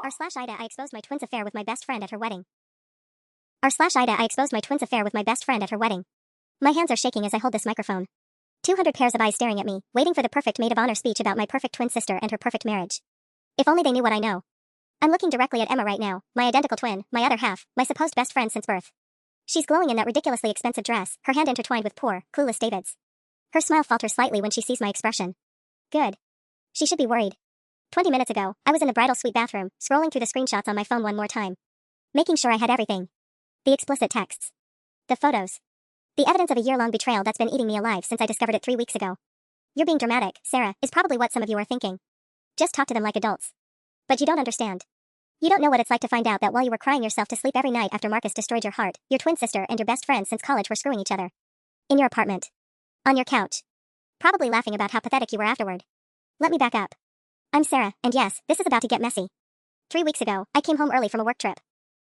/AITA I exposed my twins' affair with my best friend at her wedding. /AITA I exposed my twins' affair with my best friend at her wedding. My hands are shaking as I hold this microphone. 200 pairs of eyes staring at me, waiting for the perfect maid of honor speech about my perfect twin sister and her perfect marriage. If only they knew what I know. I'm looking directly at Emma right now, my identical twin, my other half, my supposed best friend since birth. She's glowing in that ridiculously expensive dress, her hand intertwined with poor, clueless David's. Her smile falters slightly when she sees my expression. Good. She should be worried. 20 minutes ago, I was in the bridal suite bathroom, scrolling through the screenshots on my phone one more time. Making sure I had everything. The explicit texts. The photos. The evidence of a year-long betrayal that's been eating me alive since I discovered it 3 weeks ago. You're being dramatic, Sarah, is probably what some of you are thinking. Just talk to them like adults. But you don't understand. You don't know what it's like to find out that while you were crying yourself to sleep every night after Marcus destroyed your heart, your twin sister and your best friend since college were screwing each other. In your apartment. On your couch. Probably laughing about how pathetic you were afterward. Let me back up. I'm Sarah, and yes, this is about to get messy. 3 weeks ago, I came home early from a work trip.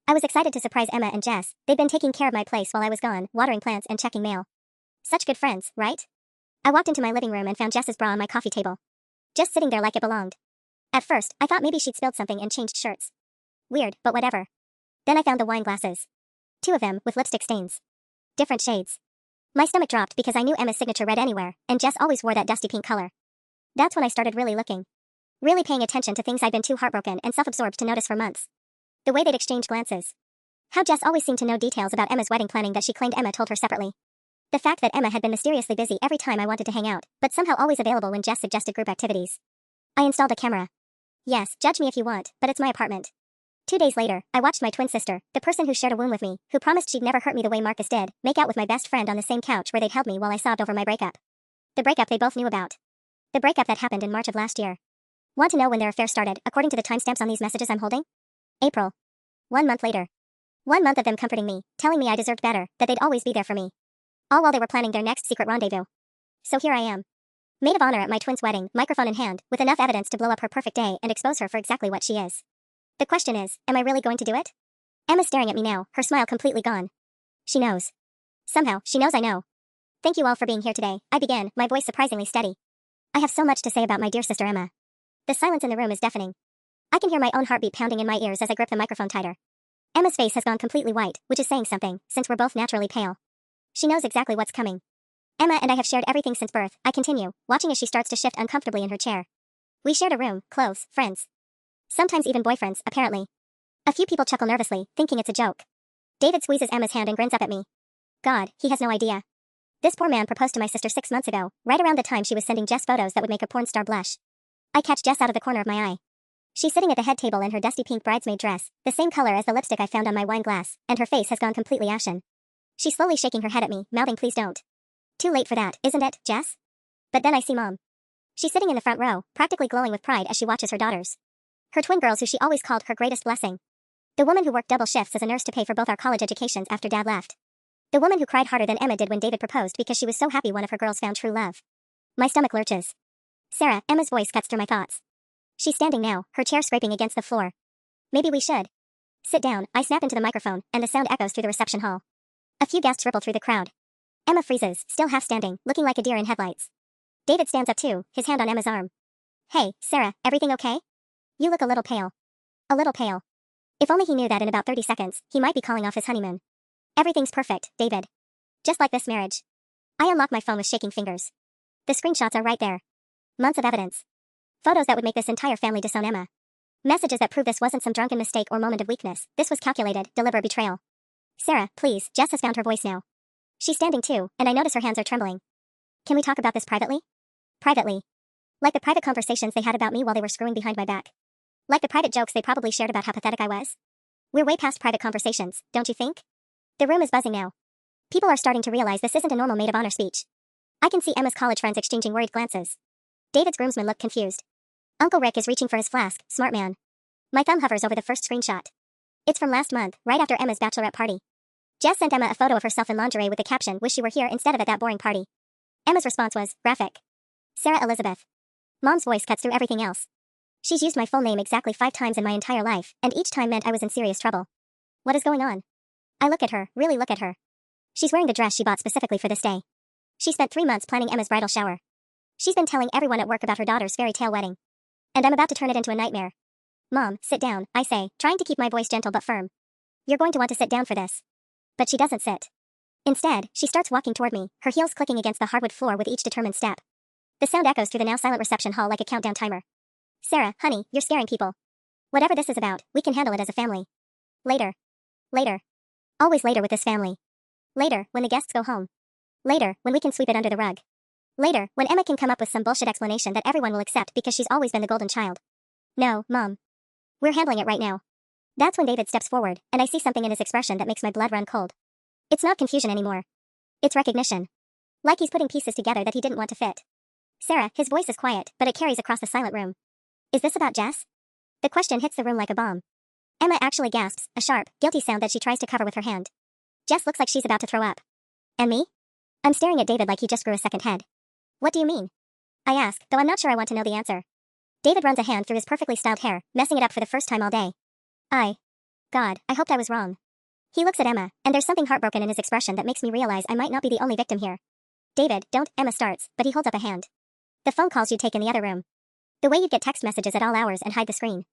I was excited to surprise Emma and Jess. They'd been taking care of my place while I was gone, watering plants and checking mail. Such good friends, right? I walked into my living room and found Jess's bra on my coffee table. Just sitting there like it belonged. At first, I thought maybe she'd spilled something and changed shirts. Weird, but whatever. Then I found the wine glasses. 2 of them, with lipstick stains. Different shades. My stomach dropped because I knew Emma's signature read anywhere, and Jess always wore that dusty pink color. That's when I started really looking. Really paying attention to things I'd been too heartbroken and self-absorbed to notice for months. The way they'd exchanged glances. How Jess always seemed to know details about Emma's wedding planning that she claimed Emma told her separately. The fact that Emma had been mysteriously busy every time I wanted to hang out, but somehow always available when Jess suggested group activities. I installed a camera. Yes, judge me if you want, but it's my apartment. 2 days later, I watched my twin sister, the person who shared a womb with me, who promised she'd never hurt me the way Marcus did, make out with my best friend on the same couch where they'd held me while I sobbed over my breakup. The breakup they both knew about. The breakup that happened in March of last year. Want to know when their affair started, according to the timestamps on these messages I'm holding? April. 1 month later. 1 month of them comforting me, telling me I deserved better, that they'd always be there for me. All while they were planning their next secret rendezvous. So here I am. Maid of honor at my twin's wedding, microphone in hand, with enough evidence to blow up her perfect day and expose her for exactly what she is. The question is, am I really going to do it? Emma's staring at me now, her smile completely gone. She knows. Somehow, she knows I know. Thank you all for being here today, I began, my voice surprisingly steady. I have so much to say about my dear sister Emma. The silence in the room is deafening. I can hear my own heartbeat pounding in my ears as I grip the microphone tighter. Emma's face has gone completely white, which is saying something, since we're both naturally pale. She knows exactly what's coming. Emma and I have shared everything since birth, I continue, watching as she starts to shift uncomfortably in her chair. We shared a room, clothes, friends. Sometimes even boyfriends, apparently. A few people chuckle nervously, thinking it's a joke. David squeezes Emma's hand and grins up at me. God, he has no idea. This poor man proposed to my sister 6 months ago, right around the time she was sending Jess photos that would make a porn star blush. I catch Jess out of the corner of my eye. She's sitting at the head table in her dusty pink bridesmaid dress, the same color as the lipstick I found on my wine glass, and her face has gone completely ashen. She's slowly shaking her head at me, mouthing please don't. Too late for that, isn't it, Jess? But then I see Mom. She's sitting in the front row, practically glowing with pride as she watches her daughters. Her twin girls who she always called her greatest blessing. The woman who worked double shifts as a nurse to pay for both our college educations after Dad left. The woman who cried harder than Emma did when David proposed because she was so happy one of her girls found true love. My stomach lurches. Sarah, Emma's voice cuts through my thoughts. She's standing now, her chair scraping against the floor. Maybe we should. Sit down, I snap into the microphone, and the sound echoes through the reception hall. A few gasps ripple through the crowd. Emma freezes, still half standing, looking like a deer in headlights. David stands up too, his hand on Emma's arm. Hey, Sarah, everything okay? You look a little pale. A little pale. If only he knew that in about 30 seconds, he might be calling off his honeymoon. Everything's perfect, David. Just like this marriage. I unlock my phone with shaking fingers. The screenshots are right there. Months of evidence. Photos that would make this entire family disown Emma. Messages that prove this wasn't some drunken mistake or moment of weakness. This was calculated, deliberate betrayal. Sarah, please, Jess has found her voice now. She's standing too, and I notice her hands are trembling. Can we talk about this privately? Privately. Like the private conversations they had about me while they were screwing behind my back. Like the private jokes they probably shared about how pathetic I was. We're way past private conversations, don't you think? The room is buzzing now. People are starting to realize this isn't a normal maid of honor speech. I can see Emma's college friends exchanging worried glances. David's groomsmen look confused. Uncle Rick is reaching for his flask, smart man. My thumb hovers over the first screenshot. It's from last month, right after Emma's bachelorette party. Jess sent Emma a photo of herself in lingerie with the caption, "Wish you were here instead of at that boring party." Emma's response was, graphic. Sarah Elizabeth. Mom's voice cuts through everything else. She's used my full name exactly 5 times in my entire life, and each time meant I was in serious trouble. What is going on? I look at her, really look at her. She's wearing the dress she bought specifically for this day. She spent 3 months planning Emma's bridal shower. She's been telling everyone at work about her daughter's fairy tale wedding. And I'm about to turn it into a nightmare. Mom, sit down, I say, trying to keep my voice gentle but firm. You're going to want to sit down for this. But she doesn't sit. Instead, she starts walking toward me, her heels clicking against the hardwood floor with each determined step. The sound echoes through the now silent reception hall like a countdown timer. Sarah, honey, you're scaring people. Whatever this is about, we can handle it as a family. Later. Later. Always later with this family. Later, when the guests go home. Later, when we can sweep it under the rug. Later, when Emma can come up with some bullshit explanation that everyone will accept because she's always been the golden child. No, Mom. We're handling it right now. That's when David steps forward, and I see something in his expression that makes my blood run cold. It's not confusion anymore. It's recognition. Like he's putting pieces together that he didn't want to fit. Sarah, his voice is quiet, but it carries across the silent room. Is this about Jess? The question hits the room like a bomb. Emma actually gasps, a sharp, guilty sound that she tries to cover with her hand. Jess looks like she's about to throw up. And me? I'm staring at David like he just grew a second head. What do you mean? I ask, though I'm not sure I want to know the answer. David runs a hand through his perfectly styled hair, messing it up for the first time all day. God, I hoped I was wrong. He looks at Emma, and there's something heartbroken in his expression that makes me realize I might not be the only victim here. David, don't, Emma starts, but he holds up a hand. The phone calls you'd take in the other room. The way you'd get text messages at all hours and hide the screen.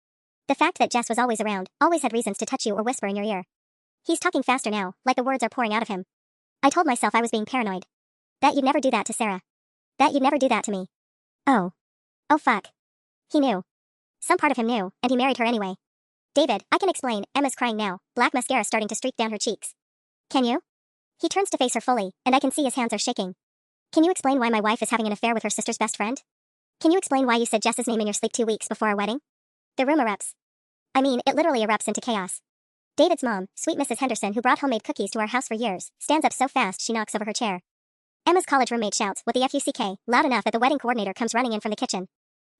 The fact that Jess was always around, always had reasons to touch you or whisper in your ear. He's talking faster now, like the words are pouring out of him. I told myself I was being paranoid. That you'd never do that to Sarah. That you'd never do that to me. Oh. Oh fuck. He knew. Some part of him knew, and he married her anyway. David, I can explain, Emma's crying now, black mascara starting to streak down her cheeks. Can you? He turns to face her fully, and I can see his hands are shaking. Can you explain why my wife is having an affair with her sister's best friend? Can you explain why you said Jess's name in your sleep 2 weeks before our wedding? The room erupts. I mean, it literally erupts into chaos. David's mom, sweet Mrs. Henderson, who brought homemade cookies to our house for years, stands up so fast she knocks over her chair. Emma's college roommate shouts, "What the FUCK," loud enough that the wedding coordinator comes running in from the kitchen.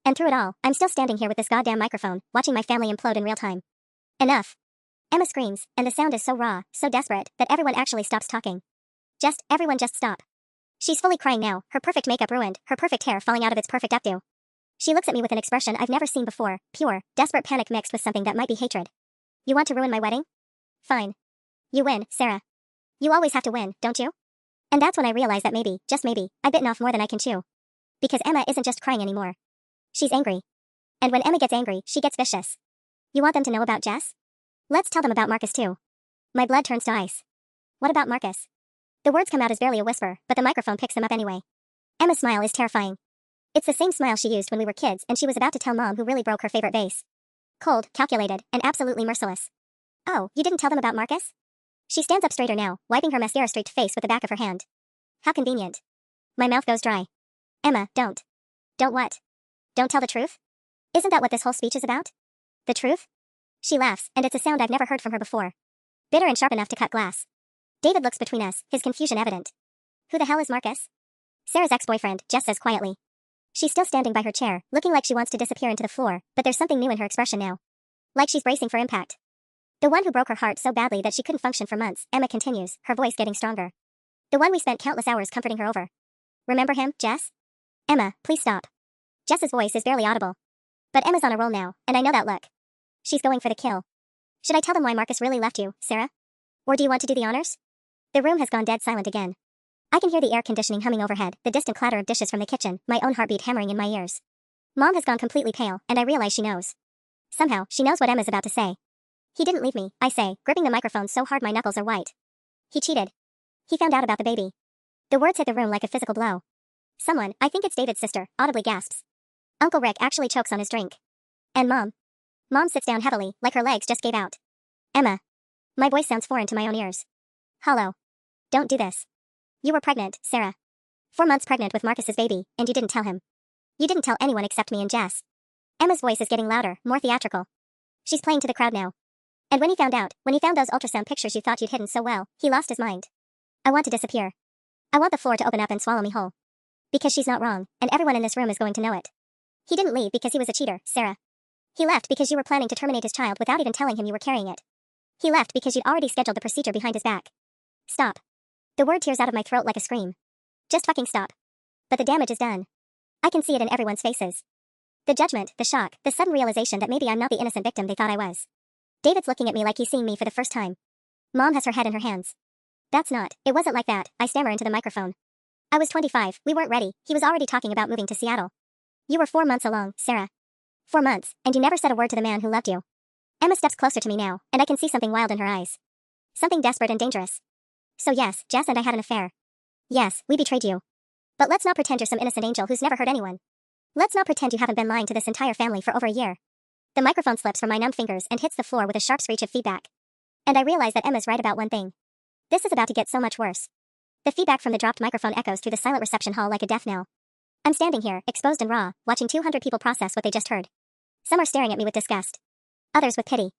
And through it all, I'm still standing here with this goddamn microphone, watching my family implode in real time. Enough. Emma screams, and the sound is so raw, so desperate, that everyone actually stops talking. Everyone just stop. She's fully crying now, her perfect makeup ruined, her perfect hair falling out of its perfect updo. She looks at me with an expression I've never seen before, pure, desperate panic mixed with something that might be hatred. You want to ruin my wedding? Fine. You win, Sarah. You always have to win, don't you? And that's when I realize that maybe, just maybe, I've bitten off more than I can chew. Because Emma isn't just crying anymore. She's angry. And when Emma gets angry, she gets vicious. You want them to know about Jess? Let's tell them about Marcus too. My blood turns to ice. What about Marcus? The words come out as barely a whisper, but the microphone picks them up anyway. Emma's smile is terrifying. It's the same smile she used when we were kids and she was about to tell Mom who really broke her favorite vase. Cold, calculated, and absolutely merciless. Oh, you didn't tell them about Marcus? She stands up straighter now, wiping her mascara-streaked face with the back of her hand. How convenient. My mouth goes dry. Emma, don't. Don't what? Don't tell the truth? Isn't that what this whole speech is about? The truth? She laughs, and it's a sound I've never heard from her before. Bitter and sharp enough to cut glass. David looks between us, his confusion evident. Who the hell is Marcus? Sarah's ex-boyfriend, Jess says quietly. She's still standing by her chair, looking like she wants to disappear into the floor, but there's something new in her expression now. Like she's bracing for impact. The one who broke her heart so badly that she couldn't function for months, Emma continues, her voice getting stronger. The one we spent countless hours comforting her over. Remember him, Jess? Emma, please stop. Jess's voice is barely audible. But Emma's on a roll now, and I know that look. She's going for the kill. Should I tell them why Marcus really left you, Sarah? Or do you want to do the honors? The room has gone dead silent again. I can hear the air conditioning humming overhead, the distant clatter of dishes from the kitchen, my own heartbeat hammering in my ears. Mom has gone completely pale, and I realize she knows. Somehow, she knows what Emma's about to say. He didn't leave me, I say, gripping the microphone so hard my knuckles are white. He cheated. He found out about the baby. The words hit the room like a physical blow. Someone, I think it's David's sister, audibly gasps. Uncle Rick actually chokes on his drink. And Mom. Mom sits down heavily, like her legs just gave out. Emma. My voice sounds foreign to my own ears. Hollow. Don't do this. You were pregnant, Sarah. 4 months pregnant with Marcus's baby, and you didn't tell him. You didn't tell anyone except me and Jess. Emma's voice is getting louder, more theatrical. She's playing to the crowd now. And when he found those ultrasound pictures you thought you'd hidden so well, he lost his mind. I want to disappear. I want the floor to open up and swallow me whole. Because she's not wrong, and everyone in this room is going to know it. He didn't leave because he was a cheater, Sarah. He left because you were planning to terminate his child without even telling him you were carrying it. He left because you'd already scheduled the procedure behind his back. Stop. The word tears out of my throat like a scream. Just fucking stop. But the damage is done. I can see it in everyone's faces. The judgment, the shock, the sudden realization that maybe I'm not the innocent victim they thought I was. David's looking at me like he's seeing me for the first time. Mom has her head in her hands. It wasn't like that, I stammer into the microphone. I was 25, we weren't ready, he was already talking about moving to Seattle. You were 4 months along, Sarah. 4 months, and you never said a word to the man who loved you. Emma steps closer to me now, and I can see something wild in her eyes. Something desperate and dangerous. So yes, Jess and I had an affair. Yes, we betrayed you. But let's not pretend you're some innocent angel who's never hurt anyone. Let's not pretend you haven't been lying to this entire family for over a year. The microphone slips from my numb fingers and hits the floor with a sharp screech of feedback. And I realize that Emma's right about one thing. This is about to get so much worse. The feedback from the dropped microphone echoes through the silent reception hall like a death knell. I'm standing here, exposed and raw, watching 200 people process what they just heard. Some are staring at me with disgust. Others with pity.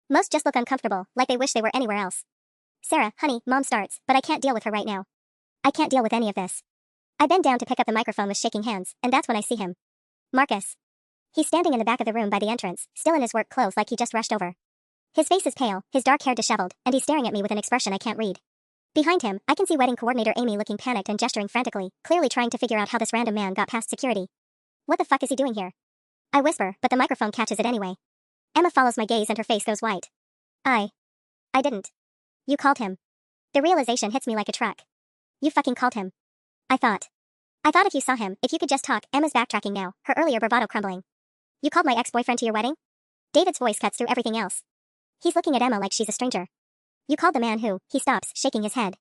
Most just look uncomfortable, like they wish they were anywhere else. Sarah, honey, Mom starts, but I can't deal with her right now. I can't deal with any of this. I bend down to pick up the microphone with shaking hands, and that's when I see him. Marcus. He's standing in the back of the room by the entrance, still in his work clothes like he just rushed over. His face is pale, his dark hair disheveled, and he's staring at me with an expression I can't read. Behind him, I can see wedding coordinator Amy looking panicked and gesturing frantically, clearly trying to figure out how this random man got past security. What the fuck is he doing here? I whisper, but the microphone catches it anyway. Emma follows my gaze and her face goes white. I didn't. You called him. The realization hits me like a truck. You fucking called him. I thought if you saw him, if you could just talk. Emma's backtracking now, her earlier bravado crumbling. You called my ex-boyfriend to your wedding? David's voice cuts through everything else. He's looking at Emma like she's a stranger. You called the man who, he stops, shaking his head.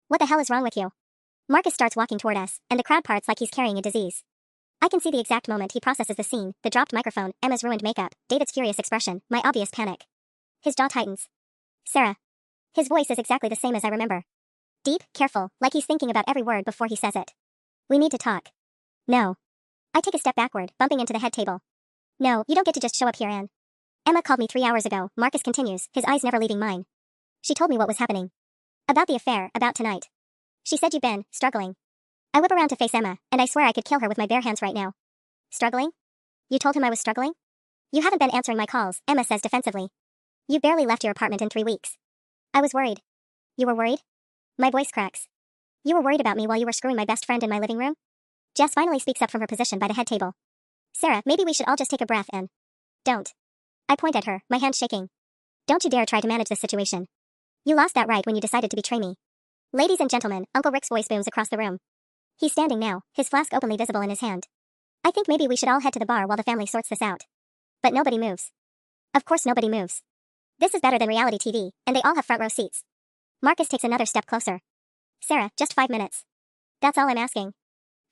What the hell is wrong with you? Marcus starts walking toward us, and the crowd parts like he's carrying a disease. I can see the exact moment he processes the scene, the dropped microphone, Emma's ruined makeup, David's furious expression, my obvious panic. His jaw tightens. Sarah. His voice is exactly the same as I remember. Deep, careful, like he's thinking about every word before he says it. We need to talk. No. I take a step backward, bumping into the head table. No, you don't get to just show up here, Anne. Emma called me 3 hours ago, Marcus continues, his eyes never leaving mine. She told me what was happening. About the affair, about tonight. She said you've been, struggling. I whip around to face Emma, and I swear I could kill her with my bare hands right now. Struggling? You told him I was struggling? You haven't been answering my calls, Emma says defensively. You barely left your apartment in 3 weeks. I was worried. You were worried? My voice cracks. You were worried about me while you were screwing my best friend in my living room? Jess finally speaks up from her position by the head table. Sarah, maybe we should all just take a breath and... Don't. I point at her, my hand shaking. Don't you dare try to manage this situation. You lost that right when you decided to betray me. Ladies and gentlemen, Uncle Rick's voice booms across the room. He's standing now, his flask openly visible in his hand. I think maybe we should all head to the bar while the family sorts this out. But nobody moves. Of course nobody moves. This is better than reality TV, and they all have front row seats. Marcus takes another step closer. Sarah, just 5 minutes. That's all I'm asking.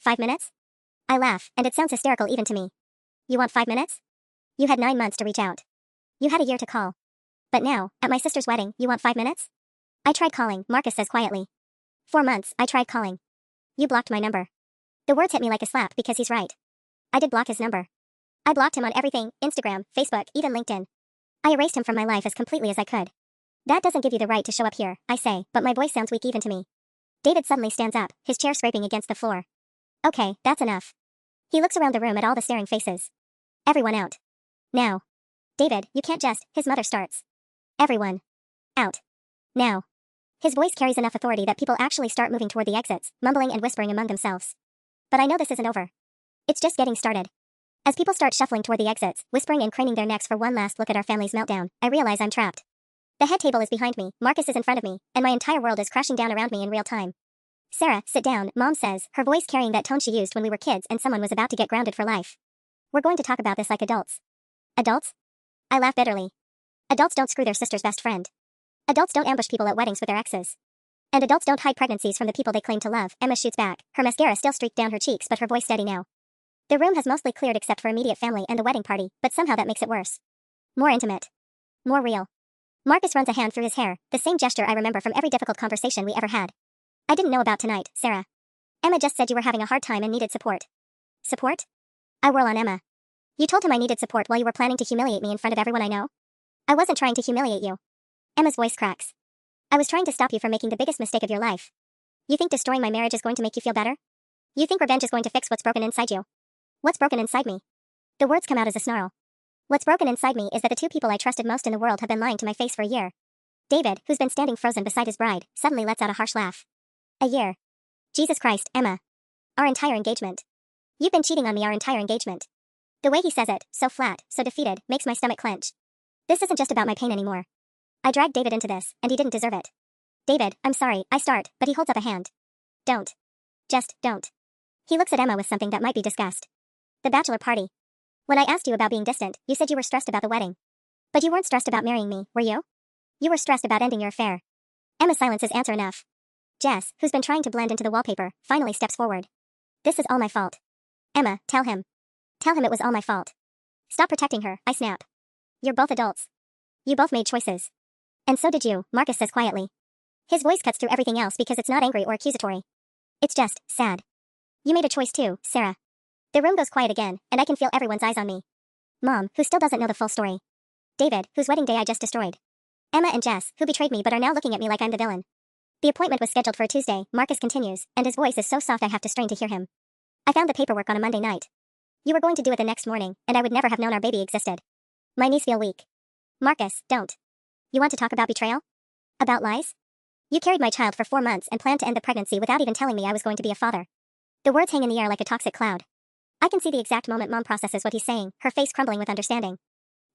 5 minutes? I laugh, and it sounds hysterical even to me. You want 5 minutes? You had 9 months to reach out. You had a year to call. But now, at my sister's wedding, you want 5 minutes? I tried calling, Marcus says quietly. 4 months, I tried calling. You blocked my number. The words hit me like a slap because he's right. I did block his number. I blocked him on everything, Instagram, Facebook, even LinkedIn. I erased him from my life as completely as I could. That doesn't give you the right to show up here, I say, but my voice sounds weak even to me. David suddenly stands up, his chair scraping against the floor. Okay, that's enough. He looks around the room at all the staring faces. Everyone out. Now. David, you can't just, his mother starts. Everyone. Out. Now. His voice carries enough authority that people actually start moving toward the exits, mumbling and whispering among themselves. But I know this isn't over. It's just getting started. As people start shuffling toward the exits, whispering and craning their necks for one last look at our family's meltdown, I realize I'm trapped. The head table is behind me, Marcus is in front of me, and my entire world is crashing down around me in real time. Sarah, sit down, Mom says, her voice carrying that tone she used when we were kids and someone was about to get grounded for life. We're going to talk about this like adults. Adults? I laugh bitterly. Adults don't screw their sister's best friend. Adults don't ambush people at weddings with their exes. And adults don't hide pregnancies from the people they claim to love, Emma shoots back, her mascara still streaked down her cheeks but her voice steady now. The room has mostly cleared except for immediate family and the wedding party, but somehow that makes it worse. More intimate. More real. Marcus runs a hand through his hair, the same gesture I remember from every difficult conversation we ever had. I didn't know about tonight, Sarah. Emma just said you were having a hard time and needed support. Support? I whirl on Emma. You told him I needed support while you were planning to humiliate me in front of everyone I know? I wasn't trying to humiliate you. Emma's voice cracks. I was trying to stop you from making the biggest mistake of your life. You think destroying my marriage is going to make you feel better? You think revenge is going to fix what's broken inside you? What's broken inside me? The words come out as a snarl. What's broken inside me is that the two people I trusted most in the world have been lying to my face for a year. David, who's been standing frozen beside his bride, suddenly lets out a harsh laugh. A year. Jesus Christ, Emma. Our entire engagement. You've been cheating on me our entire engagement. The way he says it, so flat, so defeated, makes my stomach clench. This isn't just about my pain anymore. I dragged David into this, and he didn't deserve it. David, I'm sorry, I start, but he holds up a hand. Don't. Just don't. He looks at Emma with something that might be disgust. The bachelor party. When I asked you about being distant, you said you were stressed about the wedding. But you weren't stressed about marrying me, were you? You were stressed about ending your affair. Emma silences answer enough. Jess, who's been trying to blend into the wallpaper, finally steps forward. This is all my fault. Emma, tell him. Tell him it was all my fault. Stop protecting her, I snap. You're both adults. You both made choices. And so did you, Marcus says quietly. His voice cuts through everything else because it's not angry or accusatory. It's just sad. You made a choice too, Sarah. The room goes quiet again, and I can feel everyone's eyes on me. Mom, who still doesn't know the full story. David, whose wedding day I just destroyed. Emma and Jess, who betrayed me but are now looking at me like I'm the villain. The appointment was scheduled for a Tuesday, Marcus continues, and his voice is so soft I have to strain to hear him. I found the paperwork on a Monday night. You were going to do it the next morning, and I would never have known our baby existed. My knees feel weak. Marcus, don't. You want to talk about betrayal? About lies? You carried my child for 4 months and planned to end the pregnancy without even telling me I was going to be a father. The words hang in the air like a toxic cloud. I can see the exact moment Mom processes what he's saying, her face crumbling with understanding.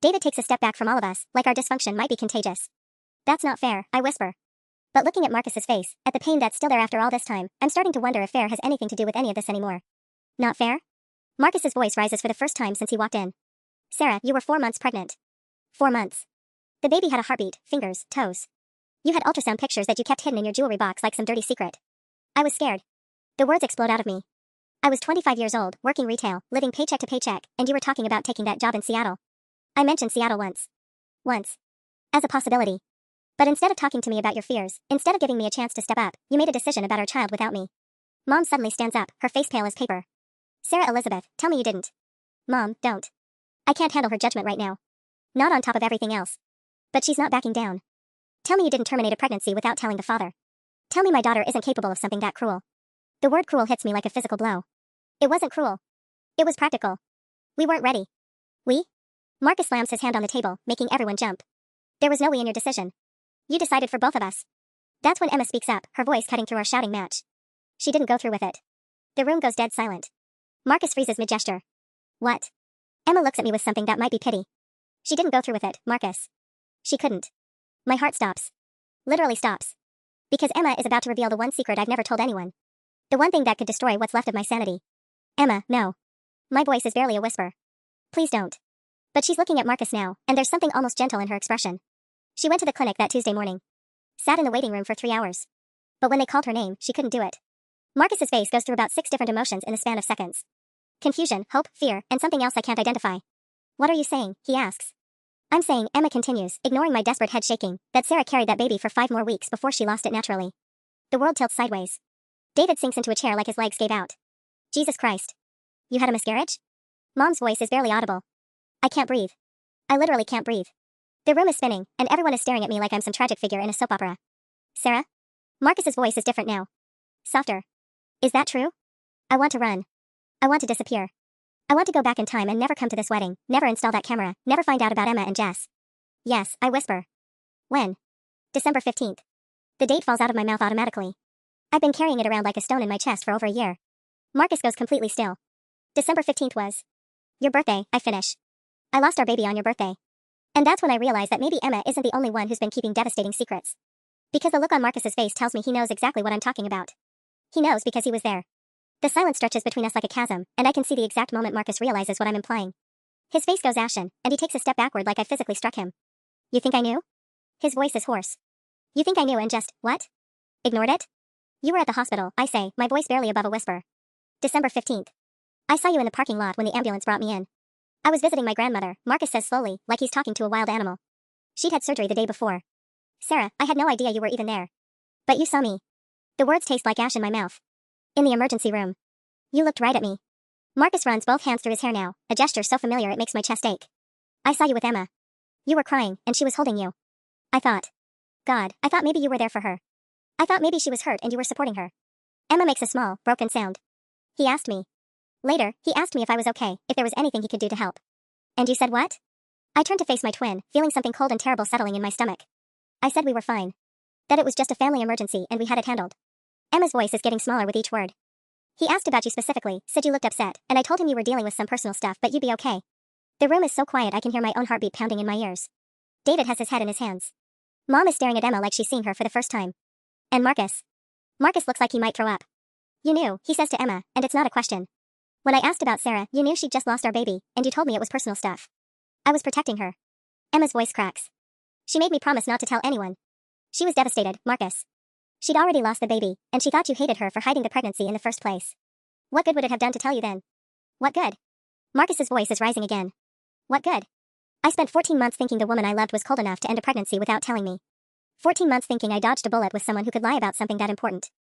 David takes a step back from all of us, like our dysfunction might be contagious. That's not fair, I whisper. But looking at Marcus's face, at the pain that's still there after all this time, I'm starting to wonder if fair has anything to do with any of this anymore. Not fair? Marcus's voice rises for the first time since he walked in. Sarah, you were 4 months pregnant. 4 months. The baby had a heartbeat, fingers, toes. You had ultrasound pictures that you kept hidden in your jewelry box like some dirty secret. I was scared. The words explode out of me. I was 25 years old, working retail, living paycheck to paycheck, and you were talking about taking that job in Seattle. I mentioned Seattle once. Once. As a possibility. But instead of talking to me about your fears, instead of giving me a chance to step up, you made a decision about our child without me. Mom suddenly stands up, her face pale as paper. Sarah Elizabeth, tell me you didn't. Mom, don't. I can't handle her judgment right now. Not on top of everything else. But she's not backing down. Tell me you didn't terminate a pregnancy without telling the father. Tell me my daughter isn't capable of something that cruel. The word cruel hits me like a physical blow. It wasn't cruel. It was practical. We weren't ready. We? Marcus slams his hand on the table, making everyone jump. There was no we in your decision. You decided for both of us. That's when Emma speaks up, her voice cutting through our shouting match. She didn't go through with it. The room goes dead silent. Marcus freezes mid-gesture. What? Emma looks at me with something that might be pity. She didn't go through with it, Marcus. She couldn't. My heart stops. Literally stops. Because Emma is about to reveal the one secret I've never told anyone. The one thing that could destroy what's left of my sanity. Emma, no. My voice is barely a whisper. Please don't. But she's looking at Marcus now, and there's something almost gentle in her expression. She went to the clinic that Tuesday morning. Sat in the waiting room for 3 hours. But when they called her name, she couldn't do it. Marcus's face goes through about 6 different emotions in the span of seconds. Confusion, hope, fear, and something else I can't identify. What are you saying? He asks. I'm saying, Emma continues, ignoring my desperate head shaking, that Sarah carried that baby for 5 more weeks before she lost it naturally. The world tilts sideways. David sinks into a chair like his legs gave out. Jesus Christ. You had a miscarriage? Mom's voice is barely audible. I can't breathe. I literally can't breathe. The room is spinning, and everyone is staring at me like I'm some tragic figure in a soap opera. Sarah? Marcus's voice is different now. Softer. Is that true? I want to run. I want to disappear. I want to go back in time and never come to this wedding, never install that camera, never find out about Emma and Jess. Yes, I whisper. When? December 15th. The date falls out of my mouth automatically. I've been carrying it around like a stone in my chest for over a year. Marcus goes completely still. December 15th was your birthday, I finish. I lost our baby on your birthday. And that's when I realize that maybe Emma isn't the only one who's been keeping devastating secrets. Because the look on Marcus's face tells me he knows exactly what I'm talking about. He knows because he was there. The silence stretches between us like a chasm, and I can see the exact moment Marcus realizes what I'm implying. His face goes ashen, and he takes a step backward like I physically struck him. You think I knew? His voice is hoarse. You think I knew and just, what? Ignored it? You were at the hospital, I say, my voice barely above a whisper. December 15th. I saw you in the parking lot when the ambulance brought me in. I was visiting my grandmother, Marcus says slowly, like he's talking to a wild animal. She'd had surgery the day before. Sarah, I had no idea you were even there. But you saw me. The words taste like ash in my mouth. In the emergency room. You looked right at me. Marcus runs both hands through his hair now, a gesture so familiar it makes my chest ache. I saw you with Emma. You were crying, and she was holding you. I thought. God, I thought maybe you were there for her. I thought maybe she was hurt and you were supporting her. Emma makes a small, broken sound. He asked me. Later, he asked me if I was okay, if there was anything he could do to help. And you said what? I turned to face my twin, feeling something cold and terrible settling in my stomach. I said we were fine. That it was just a family emergency and we had it handled. Emma's voice is getting smaller with each word. He asked about you specifically, said you looked upset, and I told him you were dealing with some personal stuff but you'd be okay. The room is so quiet I can hear my own heartbeat pounding in my ears. David has his head in his hands. Mom is staring at Emma like she's seeing her for the first time. And Marcus. Marcus looks like he might throw up. You knew, he says to Emma, and it's not a question. When I asked about Sarah, you knew she'd just lost our baby, and you told me it was personal stuff. I was protecting her. Emma's voice cracks. She made me promise not to tell anyone. She was devastated, Marcus. She'd already lost the baby, and she thought you hated her for hiding the pregnancy in the first place. What good would it have done to tell you then? What good? Marcus's voice is rising again. What good? I spent 14 months thinking the woman I loved was cold enough to end a pregnancy without telling me. 14 months thinking I dodged a bullet with someone who could lie about something that important.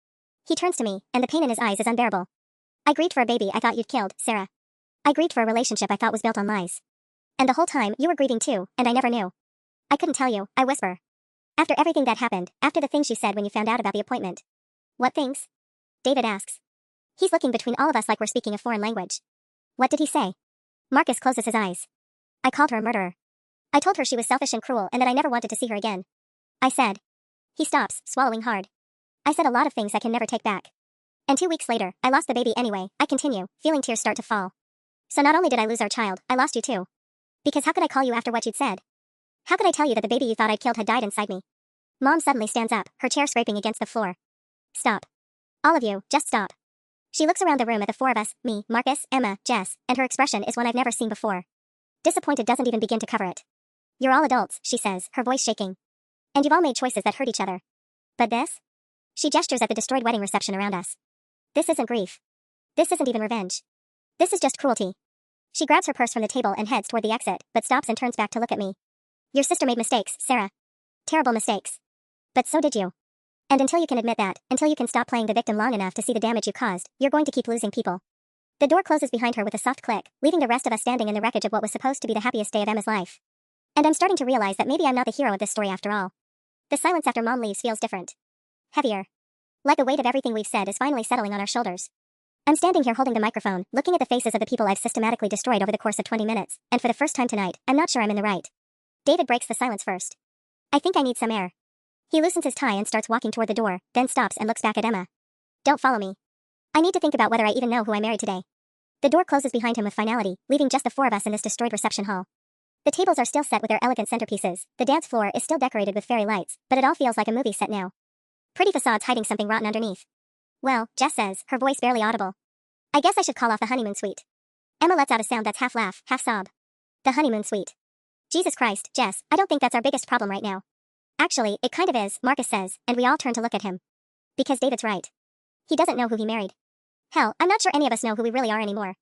He turns to me, and the pain in his eyes is unbearable. I grieved for a baby I thought you'd killed, Sarah. I grieved for a relationship I thought was built on lies. And the whole time, you were grieving too, and I never knew. I couldn't tell you, I whisper. After everything that happened, after the things you said when you found out about the appointment. What things? David asks. He's looking between all of us like we're speaking a foreign language. What did he say? Marcus closes his eyes. I called her a murderer. I told her she was selfish and cruel and that I never wanted to see her again. I said. He stops, swallowing hard. I said a lot of things I can never take back. And 2 weeks later, I lost the baby anyway, I continue, feeling tears start to fall. So not only did I lose our child, I lost you too. Because how could I call you after what you'd said? How could I tell you that the baby you thought I'd killed had died inside me? Mom suddenly stands up, her chair scraping against the floor. Stop. All of you, just stop. She looks around the room at the four of us, me, Marcus, Emma, Jess, and her expression is one I've never seen before. Disappointed doesn't even begin to cover it. You're all adults, she says, her voice shaking. And you've all made choices that hurt each other. But this? She gestures at the destroyed wedding reception around us. This isn't grief. This isn't even revenge. This is just cruelty. She grabs her purse from the table and heads toward the exit, but stops and turns back to look at me. Your sister made mistakes, Sarah. Terrible mistakes. But so did you. And until you can admit that, until you can stop playing the victim long enough to see the damage you caused, you're going to keep losing people. The door closes behind her with a soft click, leaving the rest of us standing in the wreckage of what was supposed to be the happiest day of Emma's life. And I'm starting to realize that maybe I'm not the hero of this story after all. The silence after Mom leaves feels different. Heavier. Like the weight of everything we've said is finally settling on our shoulders. I'm standing here holding the microphone, looking at the faces of the people I've systematically destroyed over the course of 20 minutes, and for the first time tonight, I'm not sure I'm in the right. David breaks the silence first. I think I need some air. He loosens his tie and starts walking toward the door, then stops and looks back at Emma. Don't follow me. I need to think about whether I even know who I married today. The door closes behind him with finality, leaving just the four of us in this destroyed reception hall. The tables are still set with their elegant centerpieces, the dance floor is still decorated with fairy lights, but it all feels like a movie set now. Pretty facades hiding something rotten underneath. Well, Jess says, her voice barely audible. I guess I should call off the honeymoon suite. Emma lets out a sound that's half laugh, half sob. The honeymoon suite. Jesus Christ, Jess, I don't think that's our biggest problem right now. Actually, it kind of is, Marcus says, and we all turn to look at him. Because David's right. He doesn't know who he married. Hell, I'm not sure any of us know who we really are anymore.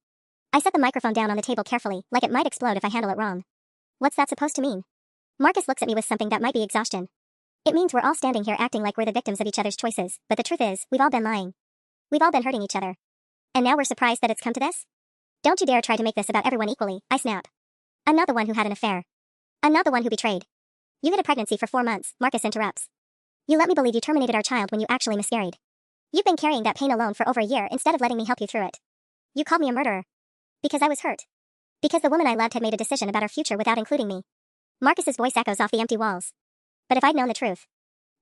I set the microphone down on the table carefully, like it might explode if I handle it wrong. What's that supposed to mean? Marcus looks at me with something that might be exhaustion. It means we're all standing here acting like we're the victims of each other's choices, but the truth is, we've all been lying. We've all been hurting each other. And now we're surprised that it's come to this? Don't you dare try to make this about everyone equally, I snap. I'm not the one who had an affair. I'm not the one who betrayed. You hid a pregnancy for 4 months, Marcus interrupts. You let me believe you terminated our child when you actually miscarried. You've been carrying that pain alone for over a year instead of letting me help you through it. You called me a murderer. Because I was hurt. Because the woman I loved had made a decision about our future without including me. Marcus's voice echoes off the empty walls. But if I'd known the truth.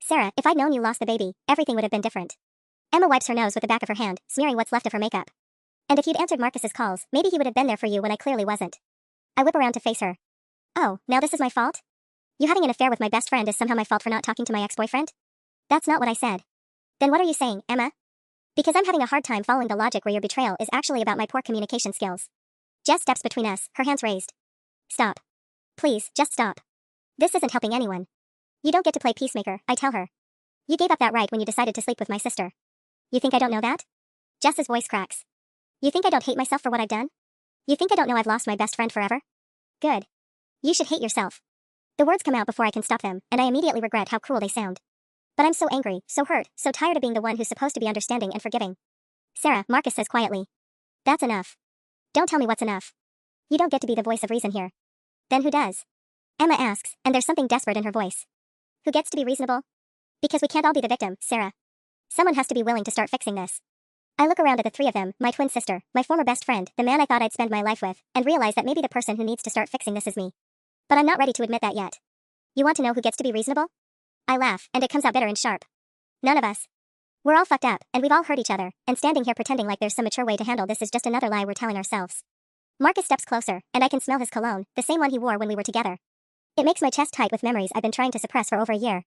Sarah, if I'd known you lost the baby, everything would have been different. Emma wipes her nose with the back of her hand, smearing what's left of her makeup. And if you'd answered Marcus's calls, maybe he would have been there for you when I clearly wasn't. I whip around to face her. Oh, now this is my fault? You having an affair with my best friend is somehow my fault for not talking to my ex-boyfriend? That's not what I said. Then what are you saying, Emma? Because I'm having a hard time following the logic where your betrayal is actually about my poor communication skills. Jess steps between us, her hands raised. Stop. Please, just stop. This isn't helping anyone. You don't get to play peacemaker, I tell her. You gave up that right when you decided to sleep with my sister. You think I don't know that? Jess's voice cracks. You think I don't hate myself for what I've done? You think I don't know I've lost my best friend forever? Good. You should hate yourself. The words come out before I can stop them, and I immediately regret how cruel they sound. But I'm so angry, so hurt, so tired of being the one who's supposed to be understanding and forgiving. Sarah, Marcus says quietly. That's enough. Don't tell me what's enough. You don't get to be the voice of reason here. Then who does? Emma asks, and there's something desperate in her voice. Who gets to be reasonable? Because we can't all be the victim, Sarah. Someone has to be willing to start fixing this. I look around at the three of them, my twin sister, my former best friend, the man I thought I'd spend my life with, and realize that maybe the person who needs to start fixing this is me. But I'm not ready to admit that yet. You want to know who gets to be reasonable? I laugh, and it comes out bitter and sharp. None of us. We're all fucked up, and we've all hurt each other, and standing here pretending like there's some mature way to handle this is just another lie we're telling ourselves. Marcus steps closer, and I can smell his cologne, the same one he wore when we were together. It makes my chest tight with memories I've been trying to suppress for over a year.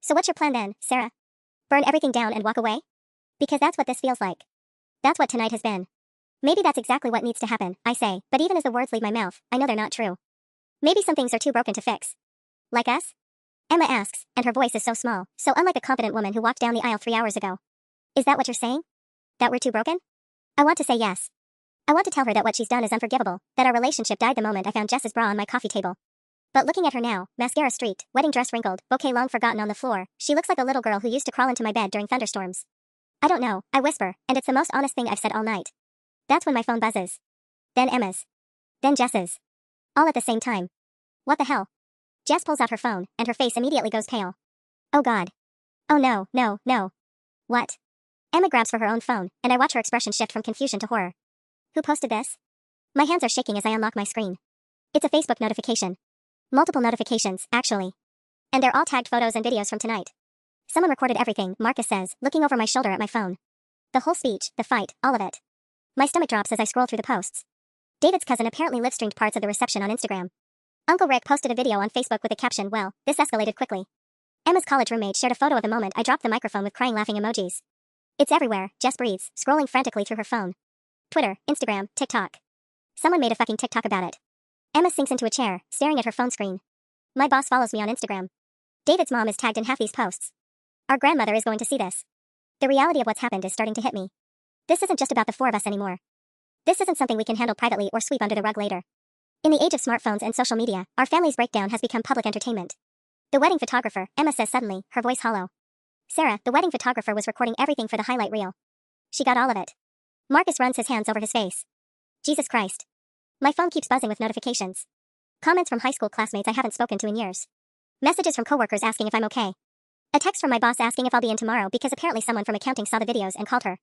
So what's your plan then, Sarah? Burn everything down and walk away? Because that's what this feels like. That's what tonight has been. Maybe that's exactly what needs to happen, I say, but even as the words leave my mouth, I know they're not true. Maybe some things are too broken to fix. Like us? Emma asks, and her voice is so small, so unlike a confident woman who walked down the aisle 3 hours ago. Is that what you're saying? That we're too broken? I want to say yes. I want to tell her that what she's done is unforgivable, that our relationship died the moment I found Jess's bra on my coffee table. But looking at her now, mascara streaked, wedding dress wrinkled, bouquet long forgotten on the floor, she looks like a little girl who used to crawl into my bed during thunderstorms. I don't know, I whisper, and it's the most honest thing I've said all night. That's when my phone buzzes. Then Emma's. Then Jess's. All at the same time. What the hell? Jess pulls out her phone, and her face immediately goes pale. Oh God. Oh no, no, no. What? Emma grabs for her own phone, and I watch her expression shift from confusion to horror. Who posted this? My hands are shaking as I unlock my screen. It's a Facebook notification. Multiple notifications, actually. And they're all tagged photos and videos from tonight. Someone recorded everything, Marcus says, looking over my shoulder at my phone. The whole speech, the fight, all of it. My stomach drops as I scroll through the posts. David's cousin apparently live-streamed parts of the reception on Instagram. Uncle Rick posted a video on Facebook with a caption, well, this escalated quickly. Emma's college roommate shared a photo of the moment I dropped the microphone with crying laughing emojis. It's everywhere, Jess breathes, scrolling frantically through her phone. Twitter, Instagram, TikTok. Someone made a fucking TikTok about it. Emma sinks into a chair, staring at her phone screen. My boss follows me on Instagram. David's mom is tagged in half these posts. Our grandmother is going to see this. The reality of what's happened is starting to hit me. This isn't just about the four of us anymore. This isn't something we can handle privately or sweep under the rug later. In the age of smartphones and social media, our family's breakdown has become public entertainment. The wedding photographer, Emma says suddenly, her voice hollow. Sarah, the wedding photographer, was recording everything for the highlight reel. She got all of it. Marcus runs his hands over his face. Jesus Christ. My phone keeps buzzing with notifications. Comments from high school classmates I haven't spoken to in years. Messages from coworkers asking if I'm okay. A text from my boss asking if I'll be in tomorrow because apparently someone from accounting saw the videos and called her.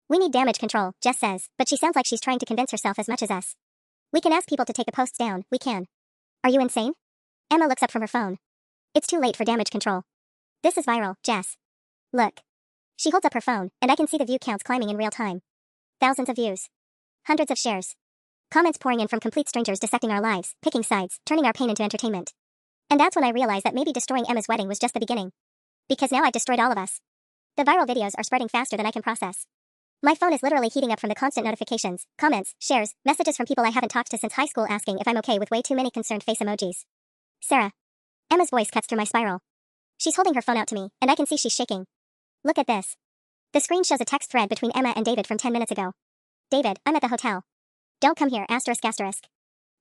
We need damage control, Jess says, but she sounds like she's trying to convince herself as much as us. We can ask people to take the posts down, we can. Are you insane? Emma looks up from her phone. It's too late for damage control. This is viral, Jess. Look. She holds up her phone, and I can see the view counts climbing in real time. Thousands of views. Hundreds of shares. Comments pouring in from complete strangers dissecting our lives, picking sides, turning our pain into entertainment. And that's when I realized that maybe destroying Emma's wedding was just the beginning. Because now I've destroyed all of us. The viral videos are spreading faster than I can process. My phone is literally heating up from the constant notifications, comments, shares, messages from people I haven't talked to since high school asking if I'm okay with way too many concerned face emojis. Sarah. Emma's voice cuts through my spiral. She's holding her phone out to me, and I can see she's shaking. Look at this. The screen shows a text thread between Emma and David from 10 minutes ago. David, I'm at the hotel. Don't come here, asterisk asterisk.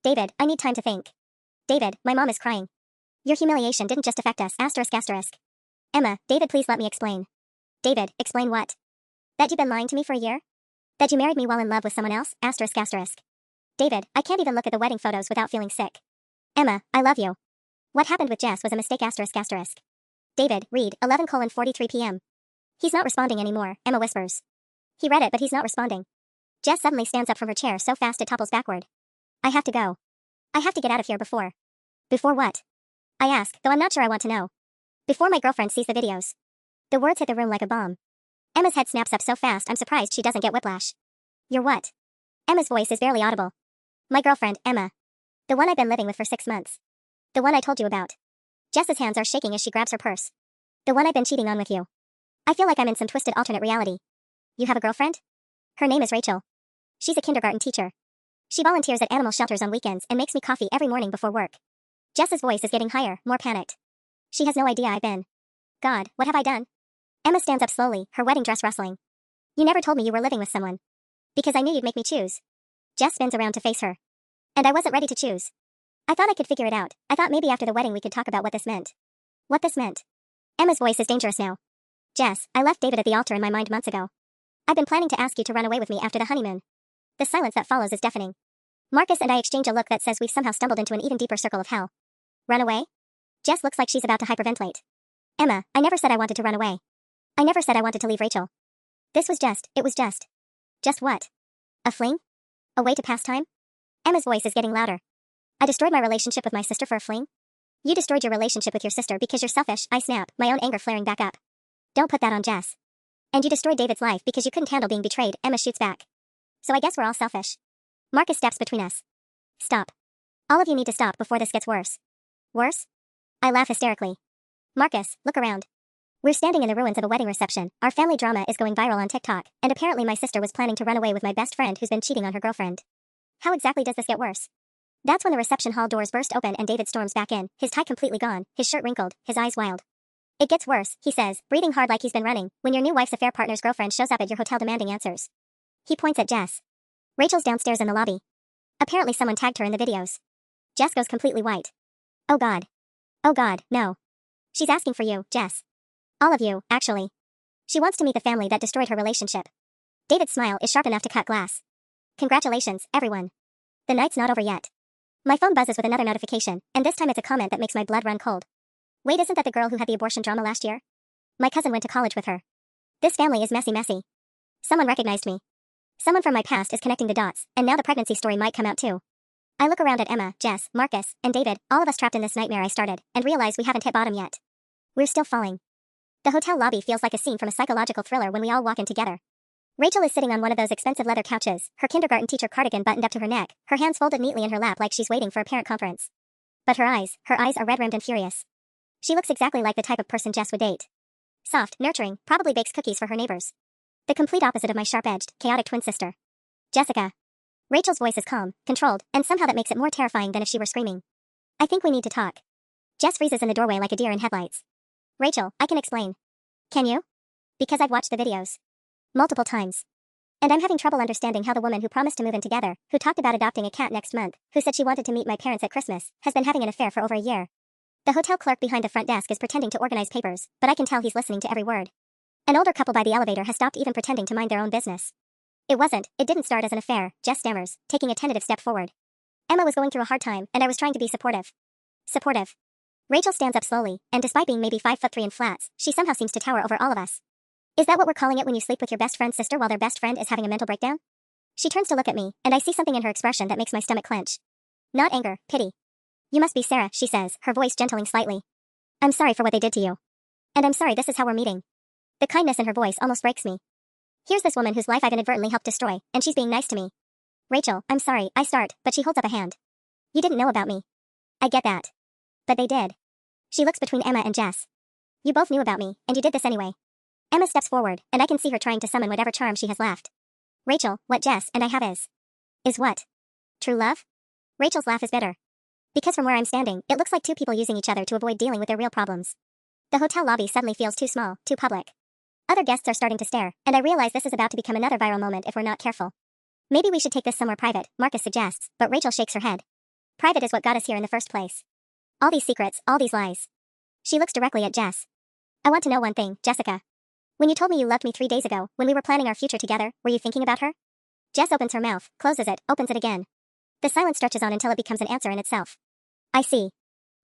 David, I need time to think. David, my mom is crying. Your humiliation didn't just affect us, asterisk asterisk. Emma, David, please let me explain. David, explain what? That you've been lying to me for a year? That you married me while in love with someone else, asterisk asterisk. David, I can't even look at the wedding photos without feeling sick. Emma, I love you. What happened with Jess was a mistake, asterisk asterisk. David, read, 11:43 p.m. He's not responding anymore, Emma whispers. He read it, but he's not responding. Jess suddenly stands up from her chair so fast it topples backward. I have to go. I have to get out of here before. Before what? I ask, though I'm not sure I want to know. Before my girlfriend sees the videos. The words hit the room like a bomb. Emma's head snaps up so fast I'm surprised she doesn't get whiplash. You're what? Emma's voice is barely audible. My girlfriend, Emma. The one I've been living with for 6 months. The one I told you about. Jess's hands are shaking as she grabs her purse. The one I've been cheating on with you. I feel like I'm in some twisted alternate reality. You have a girlfriend? Her name is Rachel. She's a kindergarten teacher. She volunteers at animal shelters on weekends and makes me coffee every morning before work. Jess's voice is getting higher, more panicked. She has no idea I've been. God, what have I done? Emma stands up slowly, her wedding dress rustling. You never told me you were living with someone. Because I knew you'd make me choose. Jess spins around to face her. And I wasn't ready to choose. I thought I could figure it out. I thought maybe after the wedding we could talk about what this meant. What this meant. Emma's voice is dangerous now. Jess, I left David at the altar in my mind months ago. I've been planning to ask you to run away with me after the honeymoon. The silence that follows is deafening. Marcus and I exchange a look that says we've somehow stumbled into an even deeper circle of hell. Run away? Jess looks like she's about to hyperventilate. Emma, I never said I wanted to run away. I never said I wanted to leave Rachel. It was just. Just what? A fling? A way to pass time? Emma's voice is getting louder. I destroyed my relationship with my sister for a fling? You destroyed your relationship with your sister because you're selfish, I snap, my own anger flaring back up. Don't put that on Jess. And you destroyed David's life because you couldn't handle being betrayed, Emma shoots back. So I guess we're all selfish. Marcus steps between us. Stop. All of you need to stop before this gets worse. Worse? I laugh hysterically. Marcus, look around. We're standing in the ruins of a wedding reception. Our family drama is going viral on TikTok, and apparently my sister was planning to run away with my best friend who's been cheating on her girlfriend. How exactly does this get worse? That's when the reception hall doors burst open and David storms back in, his tie completely gone, his shirt wrinkled, his eyes wild. It gets worse, he says, breathing hard like he's been running, when your new wife's affair partner's girlfriend shows up at your hotel demanding answers. He points at Jess. Rachel's downstairs in the lobby. Apparently someone tagged her in the videos. Jess goes completely white. Oh God. Oh God, no. She's asking for you, Jess. All of you, actually. She wants to meet the family that destroyed her relationship. David's smile is sharp enough to cut glass. Congratulations, everyone. The night's not over yet. My phone buzzes with another notification, and this time it's a comment that makes my blood run cold. Wait, isn't that the girl who had the abortion drama last year? My cousin went to college with her. This family is messy. Someone recognized me. Someone from my past is connecting the dots, and now the pregnancy story might come out too. I look around at Emma, Jess, Marcus, and David, all of us trapped in this nightmare I started, and realize we haven't hit bottom yet. We're still falling. The hotel lobby feels like a scene from a psychological thriller when we all walk in together. Rachel is sitting on one of those expensive leather couches, her kindergarten teacher cardigan buttoned up to her neck, her hands folded neatly in her lap like she's waiting for a parent conference. But her eyes are red-rimmed and furious. She looks exactly like the type of person Jess would date. Soft, nurturing, probably bakes cookies for her neighbors. The complete opposite of my sharp-edged, chaotic twin sister. Jessica. Rachel's voice is calm, controlled, and somehow that makes it more terrifying than if she were screaming. I think we need to talk. Jess freezes in the doorway like a deer in headlights. Rachel, I can explain. Can you? Because I've watched the videos. Multiple times. And I'm having trouble understanding how the woman who promised to move in together, who talked about adopting a cat next month, who said she wanted to meet my parents at Christmas, has been having an affair for over a year. The hotel clerk behind the front desk is pretending to organize papers, but I can tell he's listening to every word. An older couple by the elevator has stopped even pretending to mind their own business. It didn't start as an affair, Jess stammers, taking a tentative step forward. Emma was going through a hard time, and I was trying to be supportive. Supportive. Rachel stands up slowly, and despite being maybe 5'3" in flats, she somehow seems to tower over all of us. Is that what we're calling it when you sleep with your best friend's sister while their best friend is having a mental breakdown? She turns to look at me, and I see something in her expression that makes my stomach clench. Not anger, pity. You must be Sarah, she says, her voice gentling slightly. I'm sorry for what they did to you. And I'm sorry this is how we're meeting. The kindness in her voice almost breaks me. Here's this woman whose life I've inadvertently helped destroy, and she's being nice to me. Rachel, I'm sorry, I start, but she holds up a hand. You didn't know about me. I get that. But they did. She looks between Emma and Jess. You both knew about me, and you did this anyway. Emma steps forward, and I can see her trying to summon whatever charm she has left. Rachel, what Jess and I have is what? True love? Rachel's laugh is bitter. Because from where I'm standing, it looks like two people using each other to avoid dealing with their real problems. The hotel lobby suddenly feels too small, too public. Other guests are starting to stare, and I realize this is about to become another viral moment if we're not careful. Maybe we should take this somewhere private, Marcus suggests, but Rachel shakes her head. Private is what got us here in the first place. All these secrets, all these lies. She looks directly at Jess. I want to know one thing, Jessica. When you told me you loved me 3 days ago, when we were planning our future together, were you thinking about her? Jess opens her mouth, closes it, opens it again. The silence stretches on until it becomes an answer in itself. I see.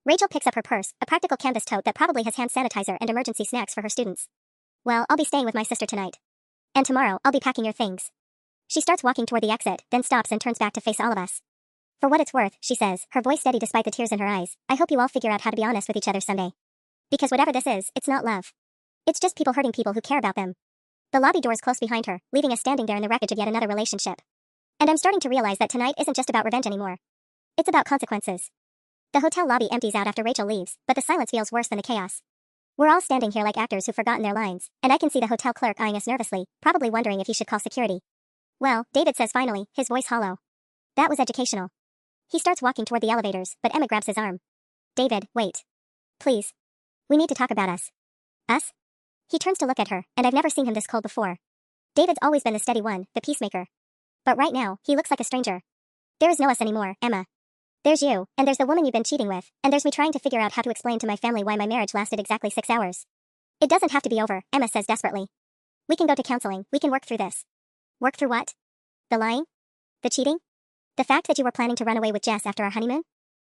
Rachel picks up her purse, a practical canvas tote that probably has hand sanitizer and emergency snacks for her students. Well, I'll be staying with my sister tonight. And tomorrow, I'll be packing your things. She starts walking toward the exit, then stops and turns back to face all of us. For what it's worth, she says, her voice steady despite the tears in her eyes, I hope you all figure out how to be honest with each other someday. Because whatever this is, it's not love. It's just people hurting people who care about them. The lobby doors close behind her, leaving us standing there in the wreckage of yet another relationship. And I'm starting to realize that tonight isn't just about revenge anymore. It's about consequences. The hotel lobby empties out after Rachel leaves, but the silence feels worse than the chaos. We're all standing here like actors who've forgotten their lines, and I can see the hotel clerk eyeing us nervously, probably wondering if he should call security. Well, David says finally, his voice hollow. That was educational. He starts walking toward the elevators, but Emma grabs his arm. David, wait. Please. We need to talk about us. Us? He turns to look at her, and I've never seen him this cold before. David's always been the steady one, the peacemaker. But right now, he looks like a stranger. There is no us anymore, Emma. There's you, and there's the woman you've been cheating with, and there's me trying to figure out how to explain to my family why my marriage lasted exactly 6 hours. It doesn't have to be over, Emma says desperately. We can go to counseling, we can work through this. Work through what? The lying? The cheating? The fact that you were planning to run away with Jess after our honeymoon?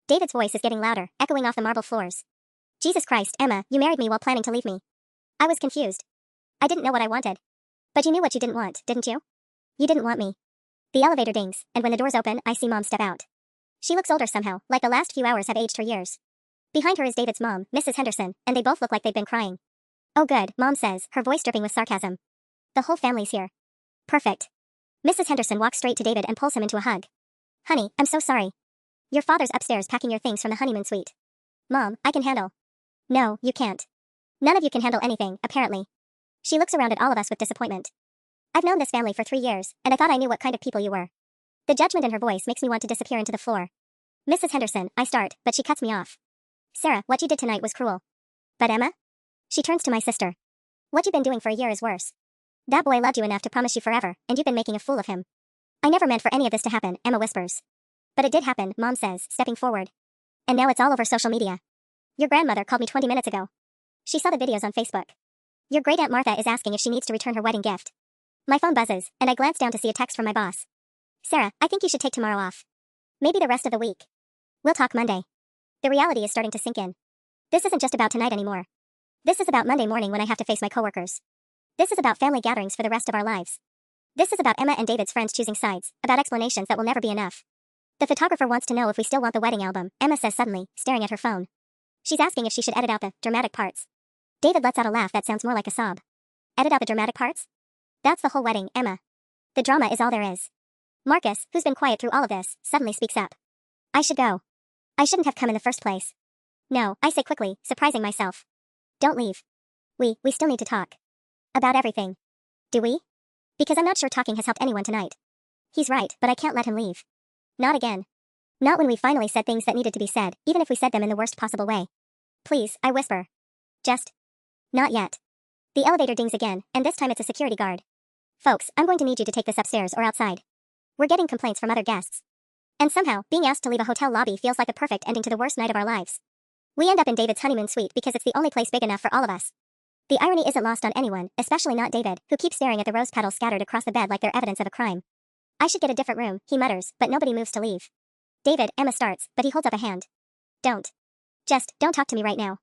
David's voice is getting louder, echoing off the marble floors. Jesus Christ, Emma, you married me while planning to leave me. I was confused. I didn't know what I wanted. But you knew what you didn't want, didn't you? You didn't want me. The elevator dings, and when the doors open, I see Mom step out. She looks older somehow, like the last few hours have aged her years. Behind her is David's mom, Mrs. Henderson, and they both look like they've been crying. Oh good, Mom says, her voice dripping with sarcasm. The whole family's here. Perfect. Mrs. Henderson walks straight to David and pulls him into a hug. Honey, I'm so sorry. Your father's upstairs packing your things from the honeymoon suite. Mom, I can handle. No, you can't. None of you can handle anything, apparently. She looks around at all of us with disappointment. I've known this family for 3 years, and I thought I knew what kind of people you were. The judgment in her voice makes me want to disappear into the floor. Mrs. Henderson, I start, but she cuts me off. Sarah, what you did tonight was cruel. But Emma? She turns to my sister. What you've been doing for a year is worse. That boy loved you enough to promise you forever, and you've been making a fool of him. I never meant for any of this to happen, Emma whispers. But it did happen, Mom says, stepping forward. And now it's all over social media. Your grandmother called me 20 minutes ago. She saw the videos on Facebook. Your great Aunt Martha is asking if she needs to return her wedding gift. My phone buzzes, and I glance down to see a text from my boss. Sarah, I think you should take tomorrow off. Maybe the rest of the week. We'll talk Monday. The reality is starting to sink in. This isn't just about tonight anymore. This is about Monday morning when I have to face my coworkers. This is about family gatherings for the rest of our lives. This is about Emma and David's friends choosing sides, about explanations that will never be enough. The photographer wants to know if we still want the wedding album, Emma says suddenly, staring at her phone. She's asking if she should edit out the dramatic parts. David lets out a laugh that sounds more like a sob. Edit out the dramatic parts? That's the whole wedding, Emma. The drama is all there is. Marcus, who's been quiet through all of this, suddenly speaks up. I should go. I shouldn't have come in the first place. No, I say quickly, surprising myself. Don't leave. We still need to talk. About everything. Do we? Because I'm not sure talking has helped anyone tonight. He's right, but I can't let him leave. Not again. Not when we finally said things that needed to be said, even if we said them in the worst possible way. Please, I whisper. Just. Not yet. The elevator dings again, and this time it's a security guard. Folks, I'm going to need you to take this upstairs or outside. We're getting complaints from other guests. And somehow, being asked to leave a hotel lobby feels like the perfect ending to the worst night of our lives. We end up in David's honeymoon suite because it's the only place big enough for all of us. The irony isn't lost on anyone, especially not David, who keeps staring at the rose petals scattered across the bed like they're evidence of a crime. I should get a different room, he mutters, but nobody moves to leave. David, Emma starts, but he holds up a hand. Don't. Just, don't talk to me right now.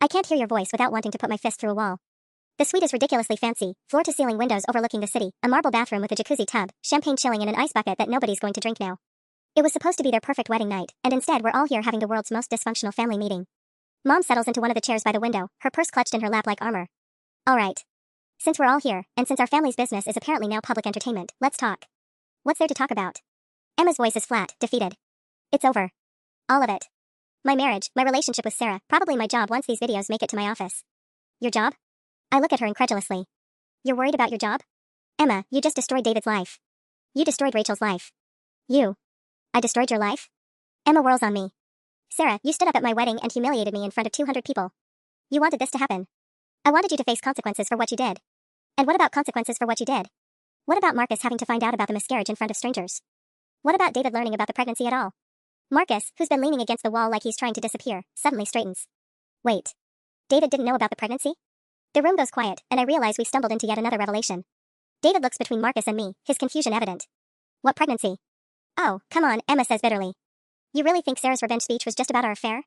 I can't hear your voice without wanting to put my fist through a wall. The suite is ridiculously fancy, floor-to-ceiling windows overlooking the city, a marble bathroom with a jacuzzi tub, champagne chilling in an ice bucket that nobody's going to drink now. It was supposed to be their perfect wedding night, and instead we're all here having the world's most dysfunctional family meeting. Mom settles into one of the chairs by the window, her purse clutched in her lap like armor. All right. Since we're all here, and since our family's business is apparently now public entertainment, let's talk. What's there to talk about? Emma's voice is flat, defeated. It's over. All of it. My marriage, my relationship with Sarah, probably my job once these videos make it to my office. Your job? I look at her incredulously. You're worried about your job? Emma, you just destroyed David's life. You destroyed Rachel's life. I destroyed your life? Emma whirls on me. Sarah, you stood up at my wedding and humiliated me in front of 200 people. You wanted this to happen. I wanted you to face consequences for what you did. And what about consequences for what you did? What about Marcus having to find out about the miscarriage in front of strangers? What about David learning about the pregnancy at all? Marcus, who's been leaning against the wall like he's trying to disappear, suddenly straightens. Wait. David didn't know about the pregnancy? The room goes quiet, and I realize we stumbled into yet another revelation. David looks between Marcus and me, his confusion evident. What pregnancy? Oh, come on, Emma says bitterly. You really think Sarah's revenge speech was just about our affair?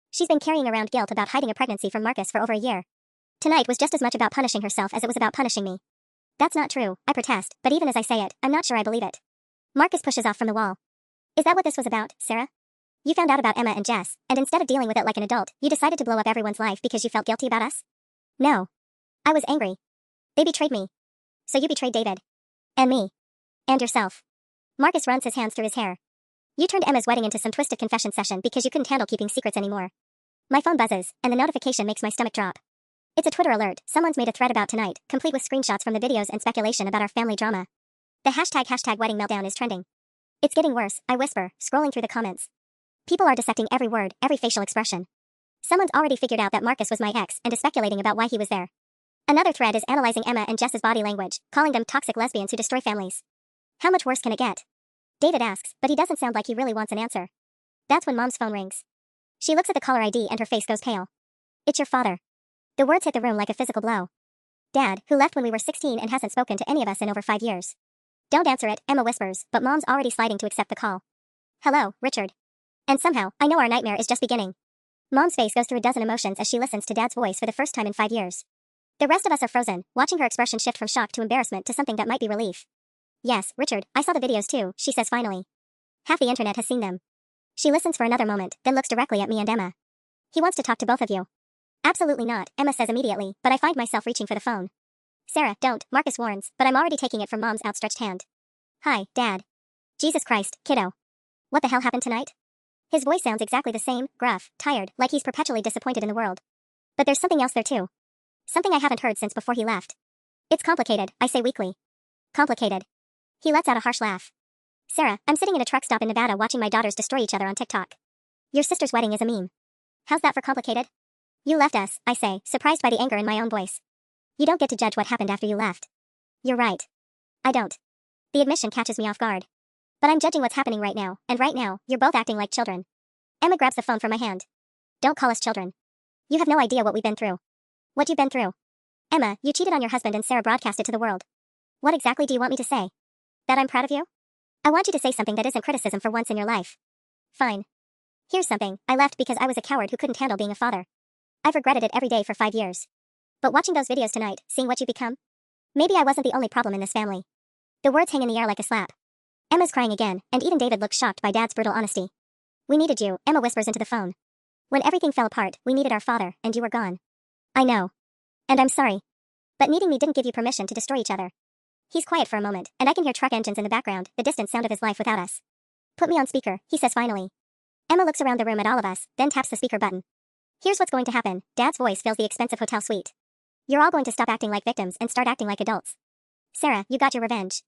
She's been carrying around guilt about hiding a pregnancy from Marcus for over a year. Tonight was just as much about punishing herself as it was about punishing me. That's not true, I protest, but even as I say it, I'm not sure I believe it. Marcus pushes off from the wall. Is that what this was about, Sarah? You found out about Emma and Jess, and instead of dealing with it like an adult, you decided to blow up everyone's life because you felt guilty about us? No. I was angry. They betrayed me. So you betrayed David. And me. And yourself. Marcus runs his hands through his hair. You turned Emma's wedding into some twisted confession session because you couldn't handle keeping secrets anymore. My phone buzzes, and the notification makes my stomach drop. It's a Twitter alert. Someone's made a thread about tonight, complete with screenshots from the videos and speculation about our family drama. The hashtag wedding meltdown is trending. It's getting worse, I whisper, scrolling through the comments. People are dissecting every word, every facial expression. Someone's already figured out that Marcus was my ex and is speculating about why he was there. Another thread is analyzing Emma and Jess's body language, calling them toxic lesbians who destroy families. How much worse can it get? David asks, but he doesn't sound like he really wants an answer. That's when Mom's phone rings. She looks at the caller ID and her face goes pale. It's your father. The words hit the room like a physical blow. Dad, who left when we were 16 and hasn't spoken to any of us in over 5 years. Don't answer it, Emma whispers, but Mom's already sliding to accept the call. Hello, Richard. And somehow, I know our nightmare is just beginning. Mom's face goes through a dozen emotions as she listens to Dad's voice for the first time in 5 years. The rest of us are frozen, watching her expression shift from shock to embarrassment to something that might be relief. Yes, Richard, I saw the videos too, she says finally. Half the internet has seen them. She listens for another moment, then looks directly at me and Emma. He wants to talk to both of you. Absolutely not, Emma says immediately, but I find myself reaching for the phone. Sarah, don't, Marcus warns, but I'm already taking it from Mom's outstretched hand. Hi, Dad. Jesus Christ, kiddo. What the hell happened tonight? His voice sounds exactly the same, gruff, tired, like he's perpetually disappointed in the world. But there's something else there too. something I haven't heard since before he left. It's complicated, I say weakly. Complicated. He lets out a harsh laugh. Sarah, I'm sitting in a truck stop in Nevada watching my daughters destroy each other on TikTok. Your sister's wedding is a meme. How's that for complicated? You left us, I say, surprised by the anger in my own voice. You don't get to judge what happened after you left. You're right. I don't. The admission catches me off guard. But I'm judging what's happening right now, and right now, you're both acting like children. Emma grabs the phone from my hand. Don't call us children. You have no idea what we've been through. What you've been through. Emma, you cheated on your husband and Sarah broadcast it to the world. What exactly do you want me to say? That I'm proud of you? I want you to say something that isn't criticism for once in your life. Fine. Here's something, I left because I was a coward who couldn't handle being a father. I've regretted it every day for 5 years. But watching those videos tonight, seeing what you become? Maybe I wasn't the only problem in this family. The words hang in the air like a slap. Emma's crying again, and even David looks shocked by Dad's brutal honesty. We needed you, Emma whispers into the phone. When everything fell apart, we needed our father, and you were gone. I know. And I'm sorry. But needing me didn't give you permission to destroy each other. He's quiet for a moment, and I can hear truck engines in the background, the distant sound of his life without us. Put me on speaker, he says finally. Emma looks around the room at all of us, then taps the speaker button. Here's what's going to happen, Dad's voice fills the expensive hotel suite. You're all going to stop acting like victims and start acting like adults. Sarah, you got your revenge.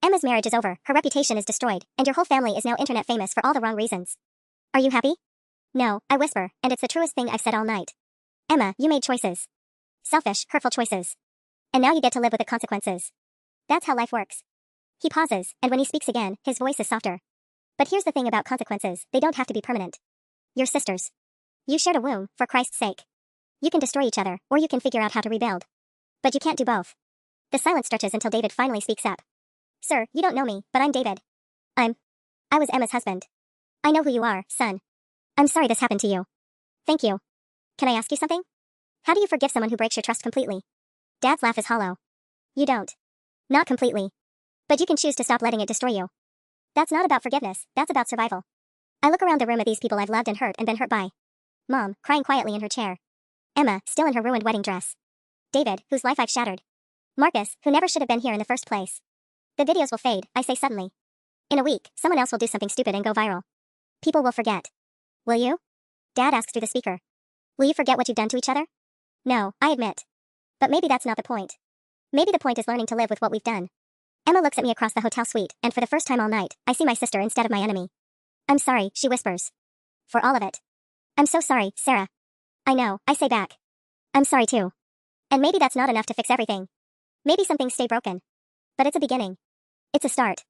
Emma's marriage is over, her reputation is destroyed, and your whole family is now internet famous for all the wrong reasons. Are you happy? No, I whisper, and it's the truest thing I've said all night. Emma, you made choices. Selfish, hurtful choices. And now you get to live with the consequences. That's how life works. He pauses, and when he speaks again, his voice is softer. But here's the thing about consequences, they don't have to be permanent. You're sisters. You shared a womb, for Christ's sake. You can destroy each other, or you can figure out how to rebuild. But you can't do both. The silence stretches until David finally speaks up. Sir, you don't know me, but I'm David. I was Emma's husband. I know who you are, son. I'm sorry this happened to you. Thank you. Can I ask you something? How do you forgive someone who breaks your trust completely? Dad's laugh is hollow. You don't. Not completely. But you can choose to stop letting it destroy you. That's not about forgiveness, that's about survival. I look around the room at these people I've loved and hurt been hurt by. Mom, crying quietly in her chair. Emma, still in her ruined wedding dress. David, whose life I've shattered. Marcus, who never should have been here in the first place. The videos will fade, I say suddenly. In a week, someone else will do something stupid and go viral. People will forget. Will you? Dad asks through the speaker. Will you forget what you've done to each other? No, I admit. But maybe that's not the point. Maybe the point is learning to live with what we've done. Emma looks at me across the hotel suite, and for the first time all night, I see my sister instead of my enemy. I'm sorry, she whispers. For all of it. I'm so sorry, Sarah. I know, I say back. I'm sorry too. And maybe that's not enough to fix everything. Maybe some things stay broken. But it's a beginning. It's a start.